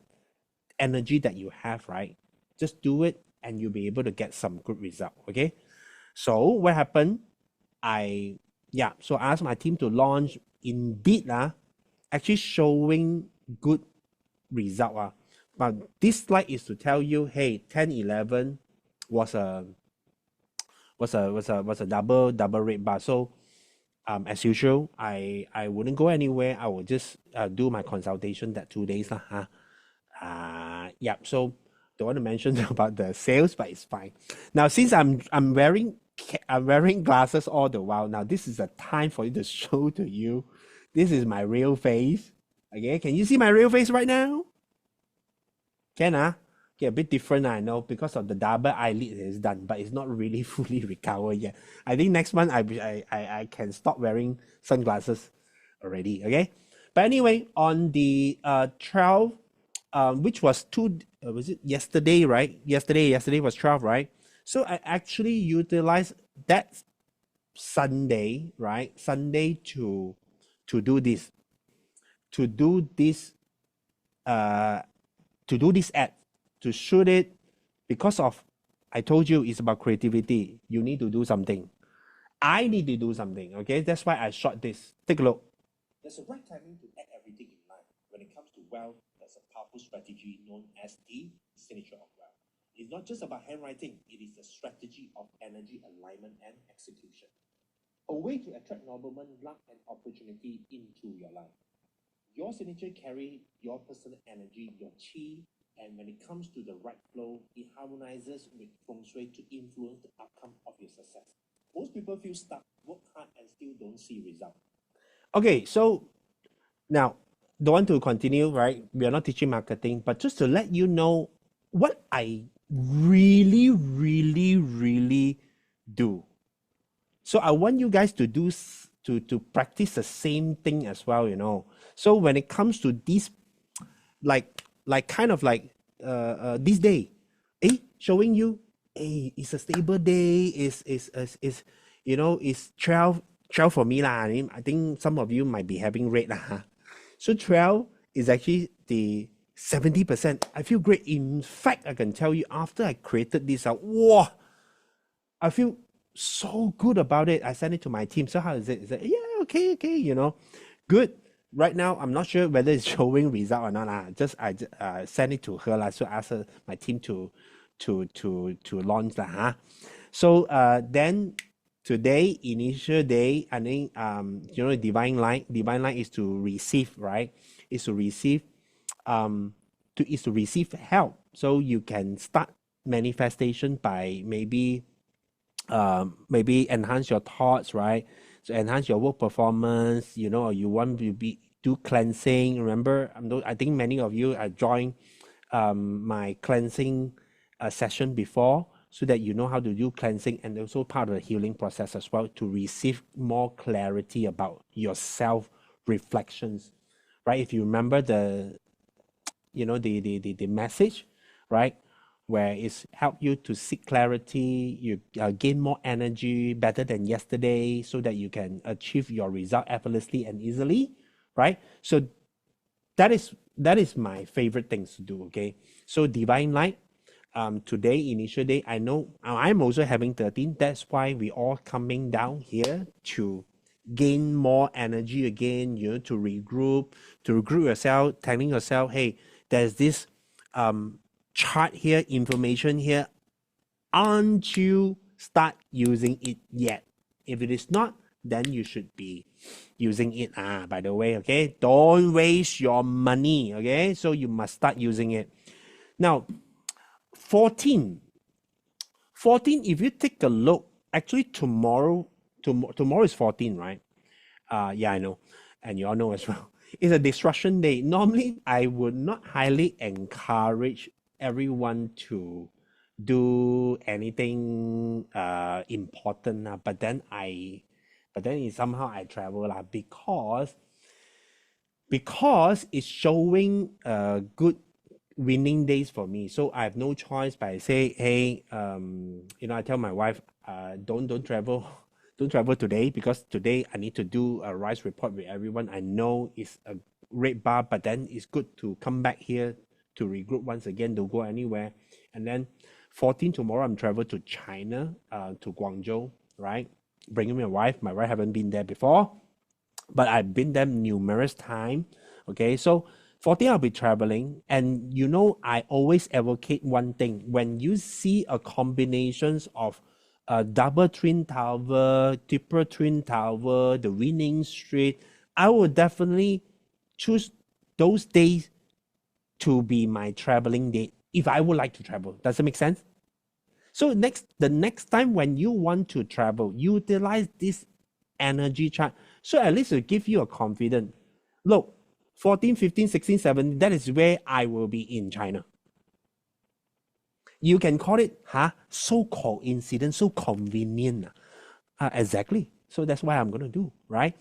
Speaker 1: energy that you have, right, just do it and you'll be able to get some good result. Okay, so what happened? So I asked my team to launch, indeed actually showing good result. But this slide is to tell you, hey, 10-11 was a double red bar. So as usual, I wouldn't go anywhere. I will just do my consultation that 2 days lah. Yeah. So don't want to mention about the sales, but it's fine. Now since I'm wearing glasses all the while. Now this is a time for you to show to you. This is my real face. Okay, can you see my real face right now? Can okay, a bit different I know, because of the double eyelid is done, but it's not really fully recovered yet. I think next month I can stop wearing sunglasses already. Okay, but anyway, on the 12, which was was it yesterday, right? Yesterday was 12, right? So I actually utilized that Sunday, right? Sunday to do this, to do this ad, to shoot it, because of, I told you it's about creativity. You need to do something. I need to do something. Okay, that's why I shot this. Take a look. There's a right timing to add everything in life. When it comes to wealth, there's a powerful strategy known as the signature of wealth. It's not just about handwriting, it is a strategy of energy alignment and execution. A way to attract noblemen, luck, and opportunity into your life. Your signature carry your personal energy, your chi, and when it comes to the right flow, it harmonizes with feng shui to influence the outcome of your success. Most people feel stuck, work hard, and still don't see result. Okay, so now, don't want to continue, right? We are not teaching marketing, but just to let you know what I really, really, really do. So I want you guys to do to practice the same thing as well, you know. So when it comes to this, like kind of like this day, showing you, it's a stable day, is you know, it's 12 for me lah. I think some of you might be having red lah. So 12 is actually the 70%. I feel great. In fact, I can tell you, after I created this out, wow, I feel so good about it. I sent it to my team. So how is it? Is it, yeah, okay, you know, good. Right now, I'm not sure whether it's showing result or not. I sent it to her lah. So ask her, my team to launch lah. So then today, initial day, I think you know, divine light is to receive, right? Is to receive is to receive help. So you can start manifestation by maybe enhance your thoughts, right? So enhance your work performance, you know, or you want to do cleansing. Remember, I think many of you joined my cleansing session before. so that you know how to do cleansing and also part of the healing process as well to receive more clarity about your self reflections, right? If you remember the message, right, where it's help you to seek clarity, you gain more energy better than yesterday so that you can achieve your result effortlessly and easily, right? So that is my favorite things to do. Okay, so divine light, today initial day, I know I'm also having 13. That's why we all coming down here to gain more energy again, to regroup, yourself, telling yourself, hey, there's this chart here, information here, aren't you start using it yet? If it is not, then you should be using it. By the way, okay, don't waste your money. Okay, so you must start using it now. 14, if you take a look, actually tomorrow is 14, right? Yeah, I know, and you all know as well. It's a destruction day. Normally I would not highly encourage everyone to do anything important, but then somehow I travel because it's showing good winning days for me. So I have no choice but I say, hey, I tell my wife, don't travel, don't travel today because today I need to do a rise report with everyone. I know it's a red bar, but then it's good to come back here to regroup once again, don't go anywhere. And then 14 tomorrow, I'm travel to China, to Guangzhou, right? Bringing my wife. My wife haven't been there before, but I've been there numerous times. Okay, so 14 I'll be traveling, and I always advocate one thing. When you see a combinations of a double twin tower, triple twin tower, the winning street, I will definitely choose those days to be my traveling date if I would like to travel. Does it make sense? So the next time when you want to travel, utilize this energy chart. So at least it give you a confidence. Look, 14, 15, 16, 17, that is where I will be in China. You can call it, so coincident, so convenient. Exactly. So that's what I'm going to do, right?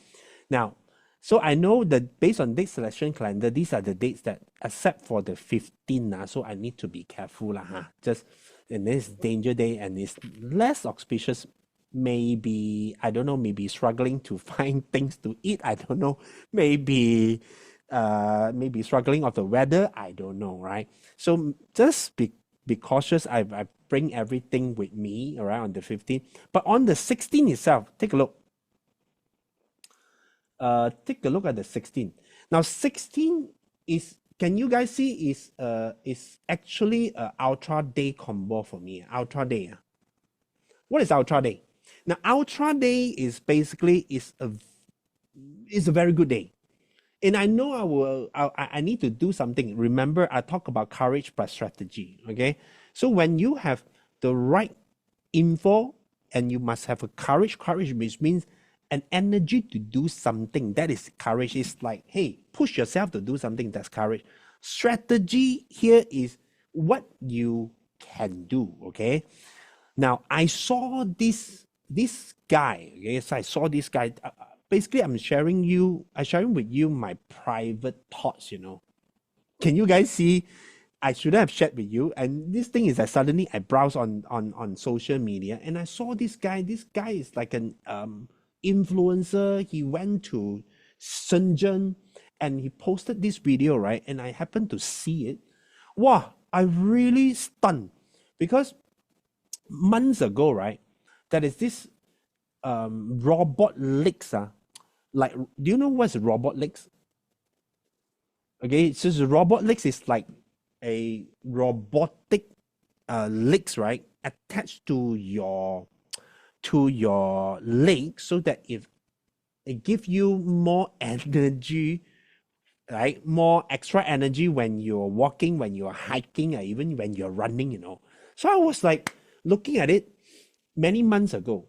Speaker 1: Now, so I know that based on date selection calendar, these are the dates that, except for the 15, so I need to be careful. And this danger day and it's less auspicious. Maybe, I don't know, maybe struggling to find things to eat. I don't know. Maybe struggling of the weather. I don't know, right? So just be cautious. I bring everything with me around the 15th. But on the 16th itself, take a look. Take a look at the 16. Now 16 is, can you guys see, is actually a ultra day combo for me. Ultra day. What is ultra day? Now ultra day is basically a very good day. And I know I need to do something. Remember, I talk about courage plus strategy. Okay. So when you have the right info and you must have a courage, which means an energy to do something. That is courage. It's like, hey, push yourself to do something. That's courage. Strategy here is what you can do. Okay. Now I saw this guy. Okay, so I saw this guy. Basically, I'm sharing with you my private thoughts. Can you guys see? I should have shared with you. And this thing is that suddenly I browse on social media and I saw this guy. This guy is like an influencer. He went to Shenzhen and he posted this video, right? And I happened to see it. Wow, I really stunned because months ago, right? That is this robot legs. Like, do you know what's robot legs? Okay, so the robot legs is like a robotic legs, right? Attached to your leg so that if it gives you more energy, right? More extra energy when you're walking, when you're hiking, or even when you're running. So I was like looking at it many months ago,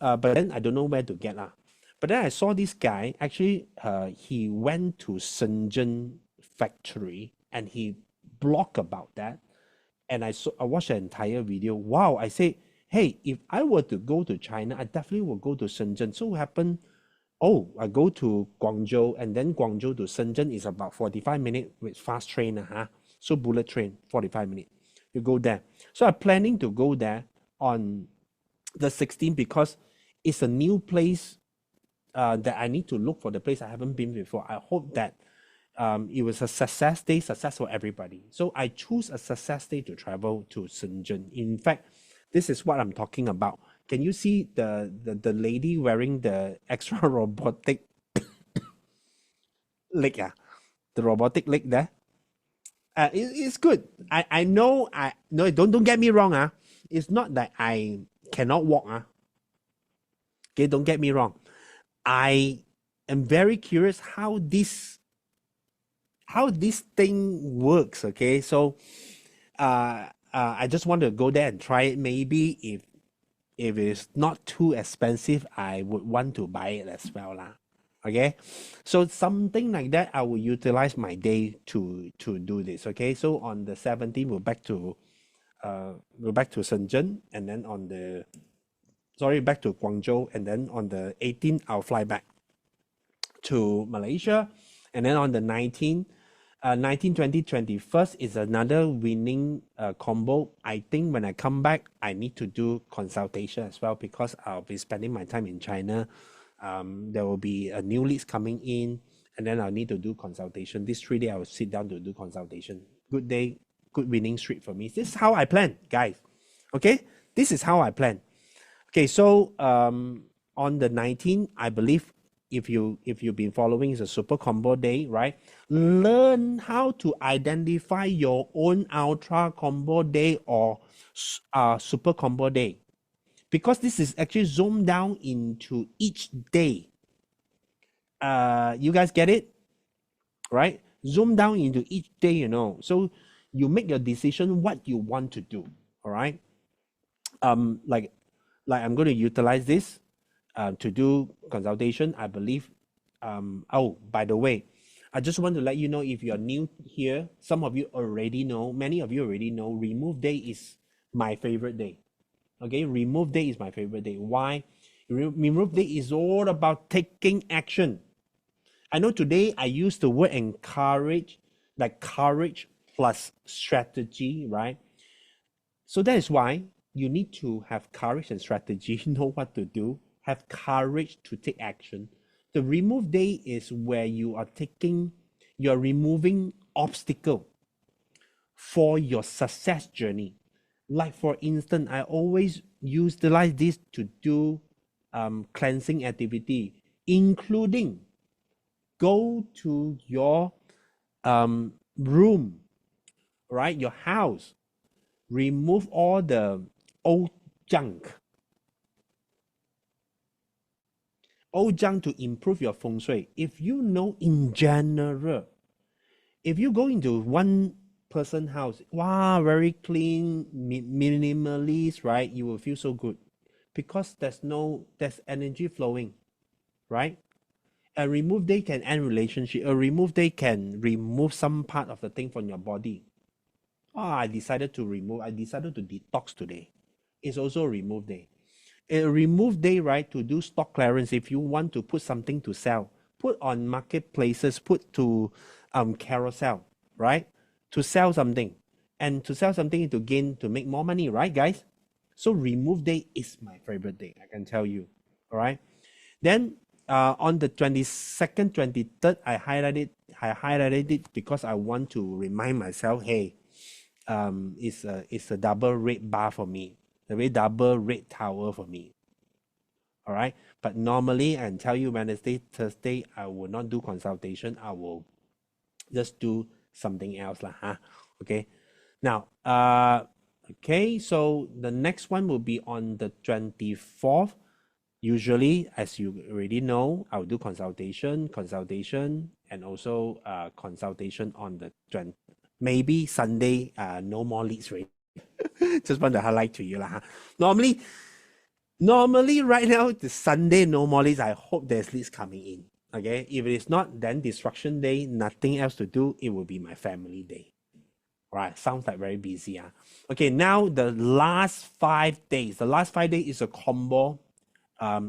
Speaker 1: but then I don't know where to get. But then I saw this guy, actually, he went to Shenzhen factory and he blogged about that. and I watched the entire video. Wow, I say, hey, if I were to go to China, I definitely will go to Shenzhen. So what happened? Oh, I go to Guangzhou, and then Guangzhou to Shenzhen is about 45 minutes with fast train. So bullet train, 45 minutes. You go there. So I'm planning to go there on the 16th because it's a new place that I need to look for the place I haven't been before. I hope that it was a success for everybody. So I choose a success day to travel to Shenzhen. In fact, this is what I'm talking about. Can you see the lady wearing the extra robotic leg? The robotic leg there. It's good. I know. No, don't get me wrong. It's not that I cannot walk. Okay, don't get me wrong. I am very curious how this thing works. Okay, so I just want to go there and try it. Maybe if it's not too expensive, I would want to buy it as well lah. Okay, so something like that, I will utilize my day to do this. Okay, so on the 17th, we're back to Shenzhen, and then back to Guangzhou, and then on the 18th, I'll fly back to Malaysia, and then on the 19th, 19, 20, 21st is another winning combo. I think when I come back, I need to do consultation as well because I'll be spending my time in China. There will be a new leads coming in, and then I'll need to do consultation. This 3 days, I will sit down to do consultation. Good day, good winning streak for me. This is how I plan, guys. Okay, this is how I plan. Okay, so on the 19th, I believe if you've been following, it's a super combo day, right? Learn how to identify your own ultra combo day or super combo day, because this is actually zoomed down into each day. You guys get it, right? Zoom down into each day, so you make your decision what you want to do. All right. Like I'm going to utilize this to do consultation, I believe. Oh, by the way, I just want to let you know, if you're new here, some of you already know, many of you already know, remove day is my favorite day. Okay, remove day is my favorite day. Why? Remove day is all about taking action. I know today I used the word encourage, like courage plus strategy, right? So that is why you need to have courage and strategy, know what to do, have courage to take action. The remove day is where you're removing obstacle for your success journey. Like for instance, I always utilize this to do cleansing activity, including go to your room, right? Your house, remove all the old junk to improve your feng shui. If you know in general, if you go into one person house, wow, very clean, minimalist, right? You will feel so good because there's energy flowing, right? A remove day can end relationship. A remove day can remove some part of the thing from your body. I decided to detox today. It's also a remove day. A remove day, right, to do stock clearance. If you want to put something to sell, put on marketplaces, put to Carousell, right, to sell something, and to sell something to make more money, right, guys? So remove day is my favorite day, I can tell you. All right. Then on the 22nd, 23rd, I highlighted it because I want to remind myself, hey, it's a double red bar for me, a very double red tower for me. All right. But normally, I tell you, Wednesday, Thursday, I will not do consultation. I will just do something else lah. Okay. Now, okay. So the next one will be on the 24th. Usually, as you already know, I'll do consultation, and also consultation on the 20th. Maybe Sunday, no more leads, right? Just want to highlight to you lah. Normally right now, the Sunday, no more leads. I hope there's leads coming in. Okay, if it is not, then destruction day, nothing else to do. It will be my family day. Right, sounds like very busy. Okay, now the last 5 days. The last 5 days is a combo.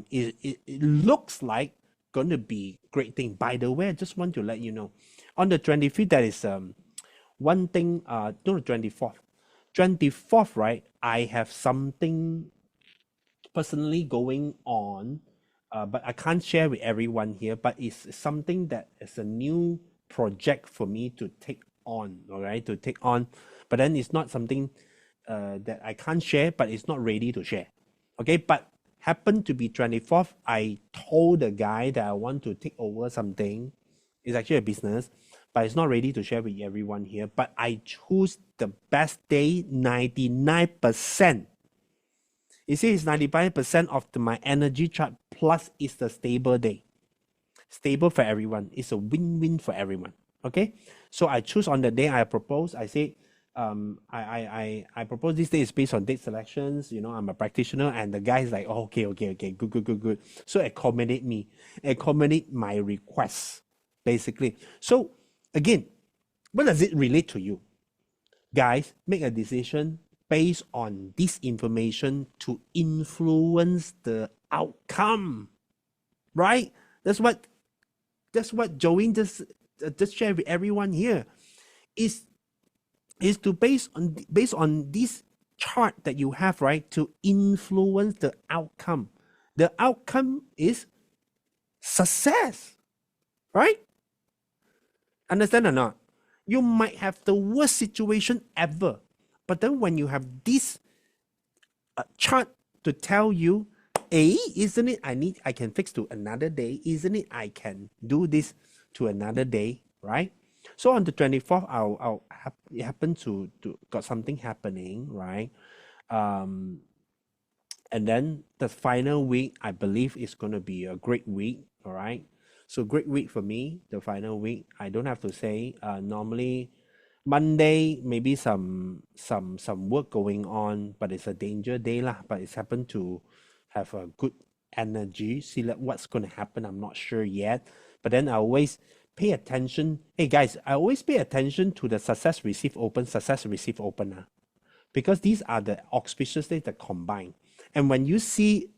Speaker 1: It looks like going to be great thing. By the way, I just want to let you know, on the 25th, that is one thing. No, the 24th. 24th, right? I have something personally going on, but I can't share with everyone here. But it's something that is a new project for me to take on. All right, to take on, but then it's not something that I can't share, but it's not ready to share. Okay, but happened to be 24th. I told the guy that I want to take over something. It's actually a business, but it's not ready to share with everyone here. But I choose the best day, 99%. You see, it's 95% of my energy chart, plus it's the stable day. Stable for everyone. It's a win-win for everyone. Okay, so I choose on the day I propose. I say, I propose this day is based on date selections. I'm a practitioner, and the guy is like, oh, okay, good. So accommodate me, accommodate my requests, basically. So again, what does it relate to you? Guys, make a decision based on this information to influence the outcome, right? That's what Jolene just shared with everyone here. Is to based on this chart that you have, right, to influence the outcome. The outcome is success, right? Understand or not? You might have the worst situation ever, but then when you have this chart to tell you, isn't it I can fix to another day, isn't it I can do this to another day, right? So on the 24th, I'll happen to got something happening, right? And then the final week, I believe, is going to be a great week, all right? So great week for me, the final week. I don't have to say. Normally, Monday, maybe some work going on, but it's a danger day lah. But it's happened to have a good energy. See what's going to happen, I'm not sure yet. But then I always pay attention. Hey guys, I always pay attention to the success, receive, open, because these are the auspicious days that combine. And when you see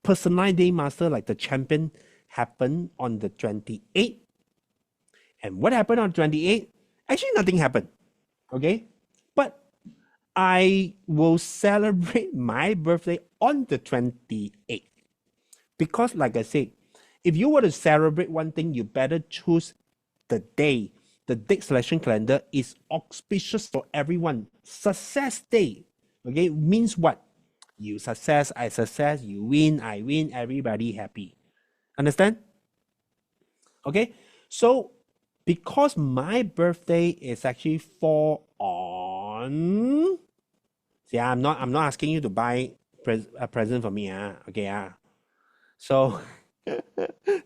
Speaker 1: personalized day master like the champion happen on the 28th, and what happened on 28th? Actually, nothing happened. Okay, but I will celebrate my birthday on the 28th, because like I said, if you were to celebrate one thing, you better choose the day. The date selection calendar is auspicious for everyone. Success day. Okay, means what? You success, I success, you win, I win, everybody happy. Understand? Okay, so because my birthday is actually fall on. See, I'm not asking you to buy a present for me. Okay. So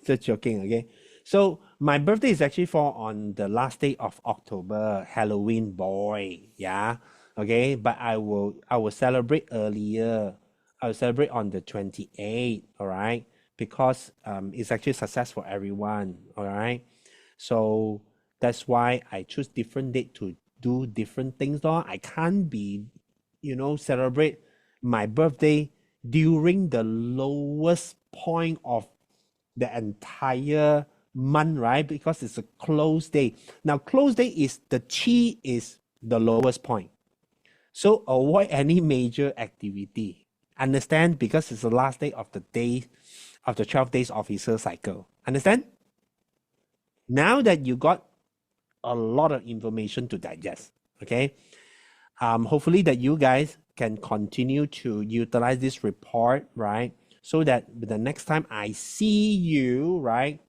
Speaker 1: just joking, okay? So my birthday is actually fall on the last day of October, Halloween boy, yeah, okay. But I will celebrate earlier. I will celebrate on the 28th, all right, because it's actually success for everyone, all right. So that's why I choose different date to do different things. I can't be, celebrate my birthday during the lowest point of the entire month, right? Because it's a close day. Now, close day is the chi is the lowest point. So avoid any major activity. Understand? Because it's the last day of the 12 days officer cycle. Understand? Now that you got a lot of information to digest, okay? Hopefully that you guys can continue to utilize this report, right? So that the next time I see you, right,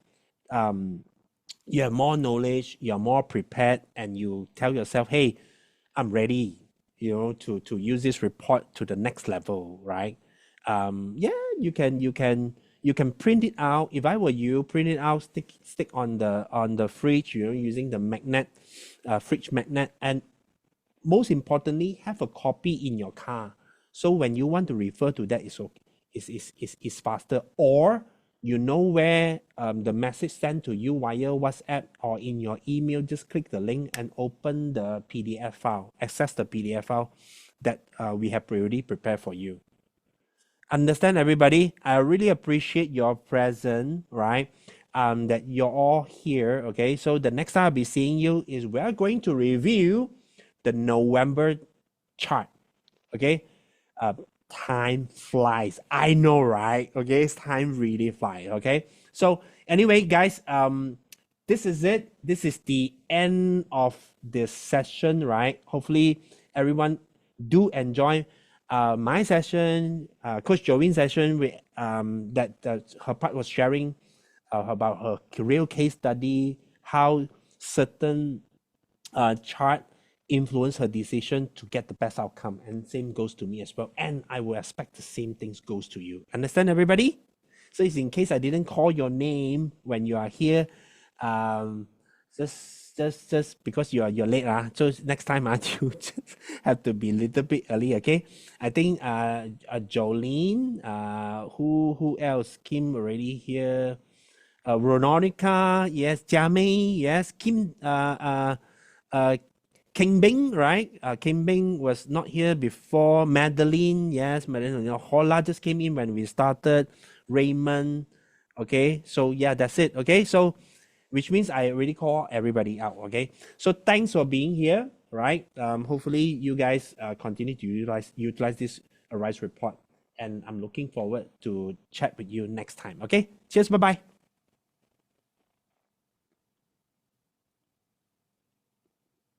Speaker 1: you have more knowledge, you're more prepared, and you tell yourself, hey, I'm ready, to use this report to the next level, right? Yeah, you can print it out. If I were you, print it out, stick on the fridge, using the magnet, fridge magnet, and most importantly, have a copy in your car. So when you want to refer to that, it's faster. Or you know where the message sent to you via WhatsApp or in your email. Just click the link and open the PDF file, access the PDF file that we have already prepared for you. Understand, everybody? I really appreciate your presence, right? That you're all here, okay? So the next time I'll be seeing you is we're going to review the November chart, okay? Time flies. I know, right? Okay, time really flies, okay? So anyway, guys, this is it. This is the end of this session, right? Hopefully everyone do enjoy my session, Coach Jolene's session with that her part was sharing about her real case study, how certain chart influence her decision to get the best outcome, and same goes to me as well. And I will expect the same things goes to you. Understand, everybody? So it's in case I didn't call your name when you are here, just because you're late, so next time you just have to be a little bit early, okay? I think Jolene, who else? Kim already here. Veronica, yes. Jamie, yes. Kim, Kim Bing, right? Kim Bing was not here before. Madeline, yes. Madeline, Hola just came in when we started. Raymond, okay. So yeah, that's it. Okay, so which means I already call everybody out. Okay, so thanks for being here. Right. Hopefully you guys continue to utilize this Arise report, and I'm looking forward to chat with you next time. Okay. Cheers. Bye bye.